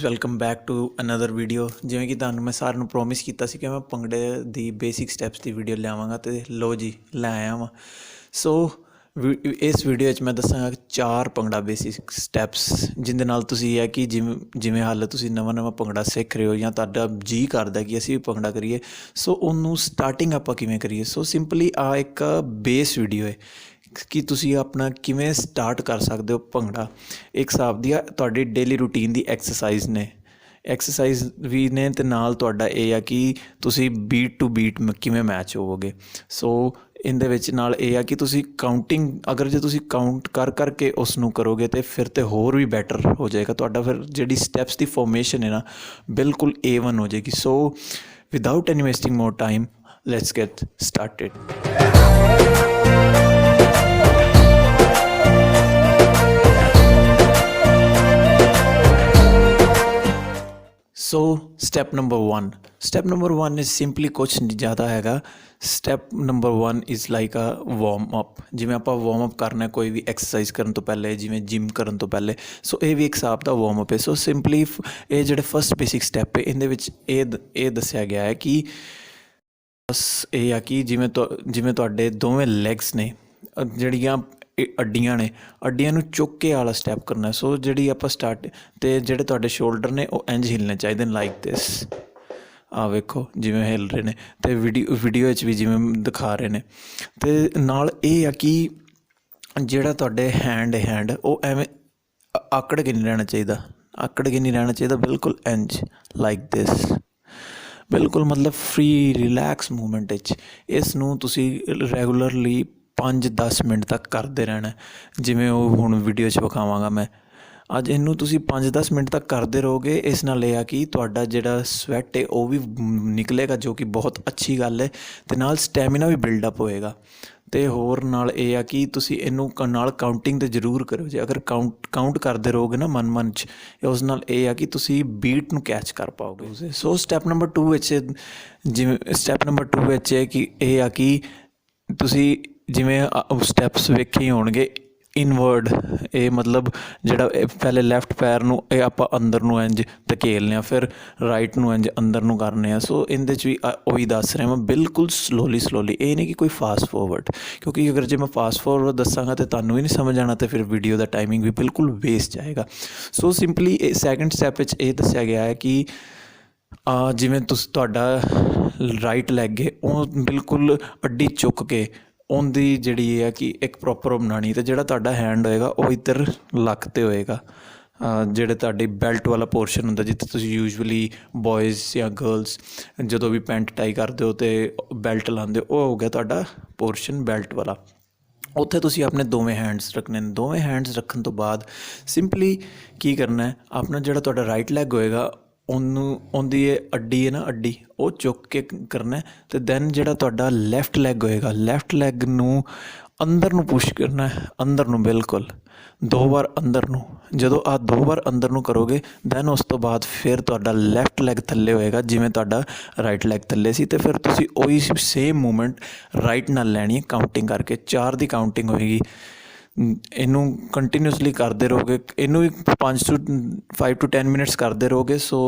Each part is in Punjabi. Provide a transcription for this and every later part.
Welcome back to another video. ਜਿਵੇਂ ਕਿ ਤੁਹਾਨੂੰ ਮੈਂ ਸਾਰਿਆਂ ਨੂੰ ਪ੍ਰੋਮਿਸ ਕੀਤਾ ਸੀ ਕਿ ਮੈਂ ਭੰਗੜੇ ਦੀ ਬੇਸਿਕ ਸਟੈਪਸ ਦੀ ਵੀਡੀਓ ਲਿਆਵਾਂਗਾ ਅਤੇ ਲੋ ਜੀ ਲੈ ਆਇਆ ਵਾਂ। ਸੋ ਇਸ ਵੀਡੀਓ 'ਚ ਮੈਂ ਦੱਸਾਂਗਾ 4 ਭੰਗੜਾ ਬੇਸਿਕ ਸਟੈਪਸ ਜਿਹਦੇ ਨਾਲ ਤੁਸੀਂ ਹੈ ਕਿ ਜਿਵੇਂ ਹਾਲੇ ਤੁਸੀਂ ਨਵਾਂ ਭੰਗੜਾ ਸਿੱਖ ਰਹੇ ਹੋ ਜਾਂ ਤੁਹਾਡਾ ਜੀਅ ਕਰਦਾ ਕਿ ਅਸੀਂ ਵੀ ਭੰਗੜਾ ਕਰੀਏ, ਸੋ ਉਹਨੂੰ ਸਟਾਰਟਿੰਗ ਆਪਾਂ ਕਿਵੇਂ ਕਰੀਏ। ਸੋ ਸਿੰਪਲੀ ਆ ਇੱਕ ਬੇਸ ਵੀਡੀਓ ਹੈ ਕਿ ਤੁਸੀਂ ਆਪਣਾ ਕਿਵੇਂ ਸਟਾਰਟ ਕਰ ਸਕਦੇ ਹੋ ਭੰਗੜਾ। ਇੱਕ ਹਿਸਾਬ ਦੀ ਤੁਹਾਡੀ ਡੇਲੀ ਰੂਟੀਨ ਦੀ ਐਕਸਰਸਾਈਜ਼ ਵੀ ਨੇ ਅਤੇ ਨਾਲ ਤੁਹਾਡਾ ਇਹ ਆ ਕਿ ਤੁਸੀਂ ਬੀਟ ਟੂ ਬੀਟ ਕਿਵੇਂ ਮੈਚ ਹੋਵੋਗੇ। ਸੋ ਇਹਦੇ ਵਿੱਚ ਨਾਲ ਇਹ ਆ ਕਿ ਤੁਸੀਂ ਕਾਊਂਟਿੰਗ ਅਗਰ ਜੇ ਤੁਸੀਂ ਕਾਊਂਟ ਕਰਕੇ ਉਸ ਨੂੰ ਕਰੋਗੇ ਤਾਂ ਫਿਰ ਤਾਂ ਹੋਰ ਵੀ ਬੈਟਰ ਹੋ ਜਾਏਗਾ ਤੁਹਾਡਾ। ਫਿਰ ਜਿਹੜੀ ਸਟੈਪਸ ਦੀ ਫੋਰਮੇਸ਼ਨ ਹੈ ਨਾ ਬਿਲਕੁਲ A1 ਹੋ ਜਾਏਗੀ। So without any wasting more time let's get started. So step number 1 is simply ਕੁਛ ਨਹੀਂ ਜ਼ਿਆਦਾ ਹੈਗਾ। Step number 1 is like a warm up. ਜਿਵੇਂ ਆਪਾਂ ਵਾਰਮ ਅਪ ਕਰਨਾ ਕੋਈ ਵੀ ਐਕਸਰਸਾਈਜ਼ ਕਰਨ ਤੋਂ ਪਹਿਲੇ, ਜਿਵੇਂ ਜਿਮ ਕਰਨ ਤੋਂ ਪਹਿਲੇ, ਸੋ ਇਹ ਵੀ ਇੱਕ ਹਿਸਾਬ ਦਾ ਵਾਰਮ ਅਪ ਹੈ। ਸੋ ਸਿੰਪਲੀ ਇਹ ਜਿਹੜੇ ਫਸਟ ਬੇਸਿਕ ਸਟੈਪ ਹੈ ਇਹਦੇ ਵਿੱਚ ਇਹ ਦੱਸਿਆ ਗਿਆ ਹੈ ਕਿ ਬਸ ਇਹ ਆ ਕਿ ਜਿਵੇਂ ਤੁਹਾਡੇ ਦੋਵੇਂ ਲੈਗਸ ਨੇ, ਜਿਹੜੀਆਂ ਅੱਡੀਆਂ ਨੂੰ ਚੁੱਕ ਕੇ ਵਾਲਾ ਸਟੈਪ ਕਰਨਾ। ਸੋ ਜਿਹੜੀ ਆਪਾਂ ਸਟਾਰਟ ਅਤੇ ਜਿਹੜੇ ਤੁਹਾਡੇ ਸ਼ੋਲਡਰ ਨੇ ਉਹ ਇੰਝ ਹਿੱਲਣੇ ਚਾਹੀਦੇ ਨੇ ਲਾਈਕ ਦਿਸ। ਆਹ ਵੇਖੋ ਜਿਵੇਂ ਹਿੱਲ ਰਹੇ ਨੇ ਅਤੇ ਵੀਡੀਓ ਵਿੱਚ ਵੀ ਜਿਵੇਂ ਦਿਖਾ ਰਹੇ ਨੇ। ਅਤੇ ਨਾਲ ਇਹ ਆ ਕਿ ਜਿਹੜਾ ਤੁਹਾਡੇ ਹੈਂਡ ਉਹ ਐਵੇਂ ਆਕੜ ਕੇ ਨਹੀਂ ਰਹਿਣਾ ਚਾਹੀਦਾ, ਬਿਲਕੁਲ ਇੰਝ ਲਾਈਕ ਦਿਸ, ਬਿਲਕੁਲ ਮਤਲਬ ਫਰੀ ਰਿਲੈਕਸ ਮੂਵਮੈਂਟ ਵਿੱਚ। ਇਸ ਨੂੰ ਤੁਸੀਂ ਰੈਗੂਲਰਲੀ 5-10 ਮਿੰਟ ਤੱਕ ਕਰਦੇ ਰਹਿਣਾ। ਜਿਵੇਂ ਉਹ ਹੁਣ ਵੀਡੀਓ 'ਚ ਵਿਖਾਵਾਂਗਾ ਮੈਂ ਅੱਜ, ਇਹਨੂੰ ਤੁਸੀਂ 5-10 ਮਿੰਟ ਤੱਕ ਕਰਦੇ ਰਹੋਗੇ। ਇਸ ਨਾਲ ਇਹ ਆ ਕਿ ਤੁਹਾਡਾ ਜਿਹੜਾ ਸਵੈਟ ਹੈ ਉਹ ਵੀ ਨਿਕਲੇਗਾ, ਜੋ ਕਿ ਬਹੁਤ ਅੱਛੀ ਗੱਲ ਹੈ, ਅਤੇ ਨਾਲ ਸਟੈਮਿਨਾ ਵੀ ਬਿਲਡਅਪ ਹੋਏਗਾ। ਅਤੇ ਹੋਰ ਨਾਲ ਇਹ ਆ ਕਿ ਤੁਸੀਂ ਇਹਨੂੰ ਨਾਲ ਕਾਊਂਟਿੰਗ 'ਤੇ ਜ਼ਰੂਰ ਕਰੋ। ਜੇ ਅਗਰ ਕਾਊਂਟ ਕਰਦੇ ਰਹੋਗੇ ਨਾ ਮਨ 'ਚ, ਉਸ ਨਾਲ ਇਹ ਆ ਕਿ ਤੁਸੀਂ ਬੀਟ ਨੂੰ ਕੈਚ ਕਰ ਪਾਓਗੇ। ਸੋ ਸਟੈਪ ਨੰਬਰ 2 ਵਿੱਚ ਇਹ ਆ ਕਿ ਤੁਸੀਂ ਜਿਵੇਂ ਸਟੈਪਸ ਵੇਖੇ ਹੀ ਹੋਣਗੇ ਇਨਵਰਡ, ਇਹ ਮਤਲਬ ਜਿਹੜਾ ਪਹਿਲੇ ਲੈਫਟ ਪੈਰ ਨੂੰ ਇਹ ਆਪਾਂ ਅੰਦਰ ਨੂੰ ਇੰਝ ਧਕੇਲਨੇ ਆ, ਫਿਰ ਰਾਈਟ ਨੂੰ ਇੰਝ ਅੰਦਰ ਨੂੰ ਕਰਨੇ ਆ। ਸੋ ਇਹਦੇ 'ਚ ਵੀ ਉਹੀ ਦੱਸ ਰਿਹਾ ਮੈਂ, ਬਿਲਕੁਲ ਸਲੋਲੀ। ਇਹ ਨਹੀਂ ਕਿ ਕੋਈ ਫਾਸਟ ਫੋਰਵਰਡ, ਕਿਉਂਕਿ ਅਗਰ ਜੇ ਮੈਂ ਫਾਸਟ ਫੋਰਵਰਡ ਦੱਸਾਂਗਾ ਤਾਂ ਤੁਹਾਨੂੰ ਵੀ ਨਹੀਂ ਸਮਝ ਆਉਣਾ ਅਤੇ ਫਿਰ ਵੀਡੀਓ ਦਾ ਟਾਈਮਿੰਗ ਵੀ ਬਿਲਕੁਲ ਵੇਸਟ ਜਾਏਗਾ। ਸੋ ਸਿੰਪਲੀ ਇਹ ਸੈਕਿੰਡ ਸਟੈਪ ਵਿੱਚ ਇਹ ਦੱਸਿਆ ਗਿਆ ਹੈ ਕਿ ਜਿਵੇਂ ਤੁਹਾਡਾ ਰਾਈਟ ਲੈਗ ਹੈ ਉਹ ਬਿਲਕੁਲ ਅੱਡੀ ਚੁੱਕ ਕੇ ਉਹਦੀ ਜਿਹੜੀ ਇਹ ਆ ਕਿ ਇੱਕ ਪ੍ਰੋਪਰ ਬਣਾਉਣੀ, ਅਤੇ ਜਿਹੜਾ ਤੁਹਾਡਾ ਹੈਂਡ ਹੋਏਗਾ ਉਹ ਇੱਧਰ ਲੱਕ 'ਤੇ ਹੋਏਗਾ। ਜਿਹੜੇ ਤੁਹਾਡੀ ਬੈਲਟ ਵਾਲਾ ਪੋਰਸ਼ਨ ਹੁੰਦਾ, ਜਿੱਥੇ ਤੁਸੀਂ ਯੂਜੂਅਲੀ ਬੋਇਜ਼ ਜਾਂ ਗਰਲਸ ਜਦੋਂ ਵੀ ਪੈਂਟ ਟਾਈ ਕਰਦੇ ਹੋ ਅਤੇ ਬੈਲਟ ਲਾਉਂਦੇ ਹੋ, ਉਹ ਹੋ ਗਿਆ ਤੁਹਾਡਾ ਪੋਰਸ਼ਨ ਬੈਲਟ ਵਾਲਾ। ਉੱਥੇ ਤੁਸੀਂ ਆਪਣੇ ਦੋਵੇਂ ਹੈਂਡਸ ਰੱਖਣੇ ਨੇ। ਦੋਵੇਂ ਹੈਂਡਸ ਰੱਖਣ ਤੋਂ ਬਾਅਦ ਸਿੰਪਲੀ ਕੀ ਕਰਨਾ ਹੈ, ਆਪਣਾ ਜਿਹੜਾ ਤੁਹਾਡਾ ਰਾਈਟ ਲੈਗ ਹੋਏਗਾ ਉਹਦੀ ਇਹ ਅੱਡੀ ਹੈ ਨਾ, ਅੱਡੀ ਉਹ ਚੁੱਕ ਕੇ ਕਰਨਾ। ਅਤੇ ਦੈਨ ਜਿਹੜਾ ਤੁਹਾਡਾ ਲੈਫਟ ਲੈਗ ਹੋਏਗਾ, ਲੈਫਟ ਲੈਗ ਨੂੰ ਅੰਦਰ ਨੂੰ ਪੁਸ਼ ਕਰਨਾ, ਅੰਦਰ ਨੂੰ ਬਿਲਕੁਲ 2 ਵਾਰ ਅੰਦਰ ਨੂੰ। ਜਦੋਂ 2 ਵਾਰ ਅੰਦਰ ਨੂੰ ਕਰੋਗੇ ਦੈਨ ਉਸ ਤੋਂ ਬਾਅਦ ਫਿਰ ਤੁਹਾਡਾ ਲੈਫਟ ਲੈਗ ਥੱਲੇ ਹੋਏਗਾ ਜਿਵੇਂ ਤੁਹਾਡਾ ਰਾਈਟ ਲੈਗ ਥੱਲੇ ਸੀ, ਅਤੇ ਫਿਰ ਤੁਸੀਂ ਉਹੀ ਸੇਮ ਮੂਵਮੈਂਟ ਰਾਈਟ ਨਾਲ ਲੈਣੀ ਹੈ ਕਾਊਂਟਿੰਗ ਕਰਕੇ। 4 ਦੀ ਕਾਊਂਟਿੰਗ ਹੋਏਗੀ। ਇਹਨੂੰ ਕੰਟੀਨਿਊਸਲੀ ਕਰਦੇ ਰਹੋਗੇ, ਇਹਨੂੰ ਵੀ 5 to 10 ਮਿੰਟਸ ਕਰਦੇ ਰਹੋਗੇ। ਸੋ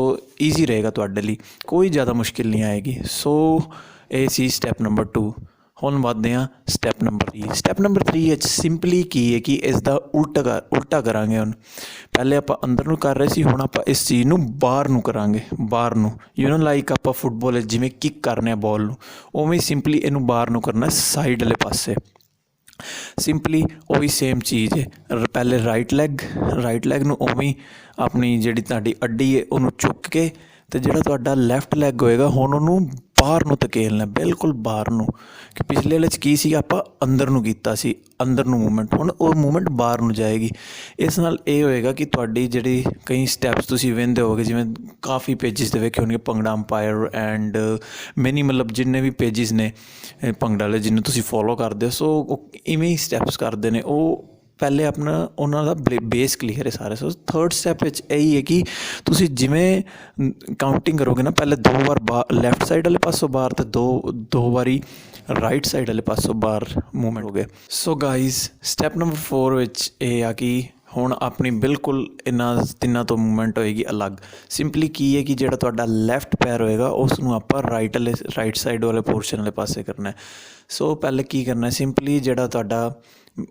ਈਜ਼ੀ ਰਹੇਗਾ ਤੁਹਾਡੇ ਲਈ, ਕੋਈ ਜ਼ਿਆਦਾ ਮੁਸ਼ਕਿਲ ਨਹੀਂ ਆਏਗੀ। ਸੋ ਇਹ ਸੀ ਸਟੈਪ ਨੰਬਰ 2। ਹੁਣ ਵੱਧਦੇ ਹਾਂ ਸਟੈਪ ਨੰਬਰ 3। ਸਟੈਪ ਨੰਬਰ 3 ਵਿੱਚ ਸਿੰਪਲੀ ਕੀ ਹੈ ਕਿ ਇਸ ਦਾ ਉਲਟਾ ਕਰਾਂਗੇ। ਹੁਣ ਪਹਿਲੇ ਆਪਾਂ ਅੰਦਰ ਨੂੰ ਕਰ ਰਹੇ ਸੀ, ਹੁਣ ਆਪਾਂ ਇਸ ਚੀਜ਼ ਨੂੰ ਬਾਹਰ ਨੂੰ ਕਰਾਂਗੇ। ਬਾਹਰ ਨੂੰ ਲਾਈਕ ਆਪਾਂ ਫੁੱਟਬਾਲ ਜਿਵੇਂ ਕਿੱਕ ਕਰਨੇ ਆ ਬੋਲ ਨੂੰ, ਉਵੇਂ ਸਿੰਪਲੀ ਇਹਨੂੰ ਬਾਹਰ ਨੂੰ ਕਰਨਾ ਸਾਈਡ ਵਾਲੇ ਪਾਸੇ। ਸਿੰਪਲੀ ਉਹੀ ਸੇਮ ਚੀਜ਼ ਹੈ। ਪਹਿਲੇ ਰਾਈਟ ਲੈਗ ਨੂੰ ਉਵੇਂ ਆਪਣੀ ਜਿਹੜੀ ਤੁਹਾਡੀ ਅੱਡੀ ਹੈ ਉਹਨੂੰ ਚੁੱਕ ਕੇ, ਅਤੇ ਜਿਹੜਾ ਤੁਹਾਡਾ ਲੈਫਟ ਲੈਗ ਹੋਏਗਾ ਹੁਣ ਉਹਨੂੰ ਬਾਹਰ ਨੂੰ ਧਕੇਲਣਾ, ਬਿਲਕੁਲ ਬਾਹਰ ਨੂੰ। ਕਿ ਪਿਛਲੇ ਵਾਲੇ 'ਚ ਕੀ ਸੀ, ਆਪਾਂ ਅੰਦਰ ਨੂੰ ਕੀਤਾ ਸੀ, ਅੰਦਰ ਨੂੰ ਮੂਵਮੈਂਟ, ਹੁਣ ਉਹ ਮੂਵਮੈਂਟ ਬਾਹਰ ਨੂੰ ਜਾਏਗੀ। ਇਸ ਨਾਲ ਇਹ ਹੋਏਗਾ ਕਿ ਤੁਹਾਡੀ ਜਿਹੜੀ ਕਈ ਸਟੈਪਸ ਤੁਸੀਂ ਵਹਿੰਦੇ ਹੋਗੇ, ਜਿਵੇਂ ਕਾਫੀ ਪੇਜਿਸ 'ਤੇ ਵੇਖੇ ਹੋਣਗੇ ਭੰਗੜਾ ਅੰਪਾਇਰ ਐਂਡ ਮੈਨੀ, ਮਤਲਬ ਜਿੰਨੇ ਵੀ ਪੇਜਿਸ ਨੇ ਭੰਗੜਾ ਵਾਲੇ ਜਿਹਨੂੰ ਤੁਸੀਂ ਫੋਲੋ ਕਰਦੇ ਹੋ, ਸੋ ਉਹ ਇਵੇਂ ਹੀ ਸਟੈਪਸ ਕਰਦੇ ਨੇ। ਉਹ ਪਹਿਲੇ ਆਪਣਾ ਉਹਨਾਂ ਦਾ ਬੇਸ ਕਲੀਅਰ ਹੈ ਸਾਰਾ। ਸੋ ਥਰਡ ਸਟੈਪ ਵਿੱਚ ਇਹੀ ਹੈ ਕਿ ਤੁਸੀਂ ਜਿਵੇਂ ਕਾਊਂਟਿੰਗ ਕਰੋਗੇ ਨਾ, ਪਹਿਲੇ 2 ਵਾਰ ਲੈਫਟ ਸਾਈਡ ਵਾਲੇ ਪਾਸੋਂ ਬਾਹਰ ਅਤੇ ਦੋ ਵਾਰੀ ਰਾਈਟ ਸਾਈਡ ਵਾਲੇ ਪਾਸੋਂ ਬਾਹਰ ਮੂਵਮੈਂਟ ਹੋ ਗਿਆ। ਸੋ ਗਾਈਜ਼ ਸਟੈਪ ਨੰਬਰ 4 ਵਿੱਚ ਇਹ ਆ ਕਿ ਹੁਣ ਆਪਣੀ ਬਿਲਕੁਲ ਇਹਨਾਂ ਤਿੰਨਾਂ ਤੋਂ ਮੂਵਮੈਂਟ ਹੋਏਗੀ ਅਲੱਗ। ਸਿੰਪਲੀ ਕੀ ਹੈ ਕਿ ਜਿਹੜਾ ਤੁਹਾਡਾ ਲੈਫਟ ਪੈਰ ਹੋਏਗਾ ਉਸ ਨੂੰ ਆਪਾਂ ਰਾਈਟ ਸਾਈਡ ਵਾਲੇ ਪੋਰਸ਼ਨ ਵਾਲੇ ਪਾਸੇ ਕਰਨਾ ਹੈ। ਸੋ ਪਹਿਲੇ ਕੀ ਕਰਨਾ, ਸਿੰਪਲੀ ਜਿਹੜਾ ਤੁਹਾਡਾ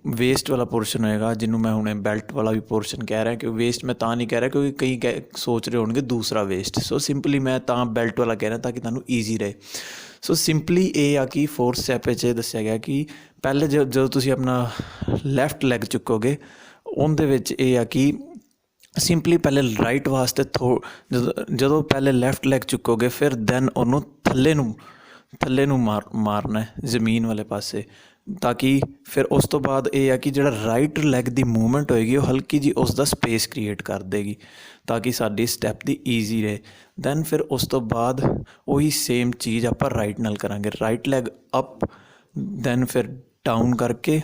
ਵੇਸਟ ਵਾਲਾ ਪੋਰਸ਼ਨ ਹੋਏਗਾ, ਜਿਹਨੂੰ ਮੈਂ ਹੁਣੇ ਬੈਲਟ ਵਾਲਾ ਵੀ ਪੋਰਸ਼ਨ ਕਹਿ ਰਿਹਾ, ਕਿ ਵੇਸਟ ਮੈਂ ਤਾਂ ਨਹੀਂ ਕਹਿ ਰਿਹਾ ਕਿਉਂਕਿ ਕਈ ਸੋਚ ਰਹੇ ਹੋਣਗੇ ਦੂਸਰਾ ਵੇਸਟ। ਸੋ ਸਿੰਪਲੀ ਮੈਂ ਤਾਂ ਬੈਲਟ ਵਾਲਾ ਕਹਿ ਰਿਹਾ ਤਾਂ ਕਿ ਤੁਹਾਨੂੰ ਈਜ਼ੀ ਰਹੇ। ਸੋ ਸਿੰਪਲੀ ਇਹ ਆ ਕਿ ਫੋਰਥ ਸਟੈਪ ਵਿੱਚ ਇਹ ਦੱਸਿਆ ਗਿਆ ਕਿ ਪਹਿਲੇ ਜਦੋਂ ਤੁਸੀਂ ਆਪਣਾ ਲੈਫਟ ਲੈਗ ਚੁੱਕੋਗੇ, ਉਹਦੇ ਵਿੱਚ ਇਹ ਆ ਕਿ ਸਿੰਪਲੀ ਪਹਿਲੇ ਰਾਈਟ ਵਾਸਤੇ ਜਦੋਂ ਪਹਿਲੇ ਲੈਫਟ ਲੈਗ ਚੁੱਕੋਗੇ, ਫਿਰ ਦੈਨ ਉਹਨੂੰ ਥੱਲੇ ਨੂੰ ਮਾਰਨਾ ਹੈ ਜ਼ਮੀਨ ਵਾਲੇ ਪਾਸੇ, ਤਾਂ ਕਿ ਫਿਰ ਉਸ ਤੋਂ ਬਾਅਦ ਇਹ ਆ ਕਿ ਜਿਹੜਾ ਰਾਈਟ ਲੈਗ ਦੀ ਮੂਵਮੈਂਟ ਹੋਏਗੀ ਉਹ ਹਲਕੀ ਜਿਹੀ ਉਸ ਦਾ ਸਪੇਸ ਕ੍ਰੀਏਟ ਕਰ ਦੇਗੀ, ਤਾਂ ਕਿ ਸਾਡੀ ਸਟੈਪ ਦੀ ਈਜ਼ੀ ਰਹੇ। ਦੈਨ ਫਿਰ ਉਸ ਤੋਂ ਬਾਅਦ ਉਹੀ ਸੇਮ ਚੀਜ਼ ਆਪਾਂ ਰਾਈਟ ਨਾਲ ਕਰਾਂਗੇ, ਰਾਈਟ ਲੈਗ ਅਪ, ਦੈਨ ਫਿਰ ਡਾਊਨ ਕਰਕੇ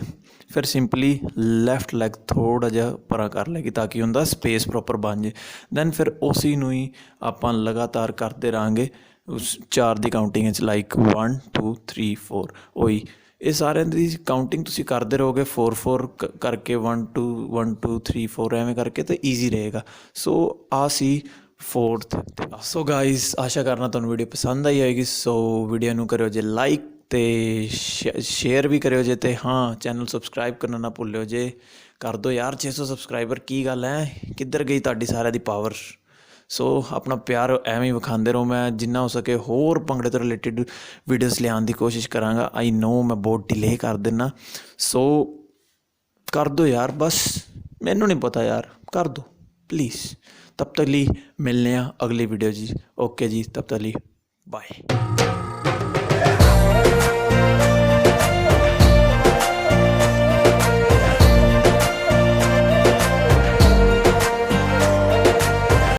ਫਿਰ ਸਿੰਪਲੀ ਲੈਫਟ ਲੈਗ ਥੋੜ੍ਹਾ ਜਿਹਾ ਪਰਾਂ ਕਰ ਲਏਗੀ ਤਾਂ ਕਿ ਉਹਦਾ ਸਪੇਸ ਪ੍ਰੋਪਰ ਬਣ ਜਾਏ। ਦੈਨ ਫਿਰ ਉਸੀ ਨੂੰ ਹੀ ਆਪਾਂ ਲਗਾਤਾਰ ਕਰਦੇ ਰਹਾਂਗੇ ਉਸ 4 ਦੀ ਕਾਊਂਟਿੰਗ ਵਿੱਚ, ਲਾਈਕ 1 2 3 4। ਉਹੀ ਇਹ ਸਾਰਿਆਂ ਦੀ ਕਾਊਂਟਿੰਗ ਤੁਸੀਂ ਕਰਦੇ ਰਹੋਗੇ 4 ਕਰਕੇ 1 2 1 2 3 4 ਐਵੇਂ ਕਰਕੇ, ਤਾਂ ਈਜ਼ੀ ਰਹੇਗਾ। ਸੋ ਆ ਸੀ ਫੋਰਥ। ਸੋ ਗਾਈਜ਼, ਆਸ਼ਾ ਕਰਨਾ ਤੁਹਾਨੂੰ ਵੀਡੀਓ ਪਸੰਦ ਆਈ ਹੋਏਗੀ। ਸੋ ਵੀਡੀਓ ਨੂੰ ਕਰਿਓ ਜੇ ਲਾਈਕ ਅਤੇ ਸ਼ੇਅਰ ਵੀ ਕਰਿਓ ਜੇ, ਅਤੇ ਹਾਂ ਚੈਨਲ ਸਬਸਕ੍ਰਾਈਬ ਕਰਨਾ ਨਾ ਭੁੱਲਿਓ ਜੇ। ਕਰ ਦਿਓ ਯਾਰ 600 ਸਬਸਕ੍ਰਾਈਬਰ, ਕੀ ਗੱਲ ਹੈ, ਕਿੱਧਰ ਗਈ ਤੁਹਾਡੀ ਸਾਰਿਆਂ ਦੀ ਪਾਵਰ। ਸੋ ਆਪਣਾ ਪਿਆਰ ਐਵੇਂ ਹੀ ਵਿਖਾਉਂਦੇ ਰਹੋ। ਮੈਂ ਜਿੰਨਾ ਹੋ ਸਕੇ ਹੋਰ ਭੰਗੜੇ ਤੋਂ ਰਿਲੇਟਿਡ ਵੀਡੀਓਜ਼ ਲਿਆਉਣ ਦੀ ਕੋਸ਼ਿਸ਼ ਕਰਾਂਗਾ। ਆਈ ਨੋ ਮੈਂ ਬਹੁਤ ਡਿਲੇ ਕਰ ਦਿੰਦਾ, ਸੋ ਕਰ ਦਿਓ ਯਾਰ, ਬਸ ਮੈਨੂੰ ਨਹੀਂ ਪਤਾ ਯਾਰ, ਕਰ ਦਿਓ ਪਲੀਜ਼। ਤਬ ਤੱਕ ਲਈ ਮਿਲਨੇ ਆ ਅਗਲੀ ਵੀਡੀਓ ਜੀ। ਓਕੇ ਜੀ, ਤਬ ਤੱਕ ਲਈ ਬਾਏ।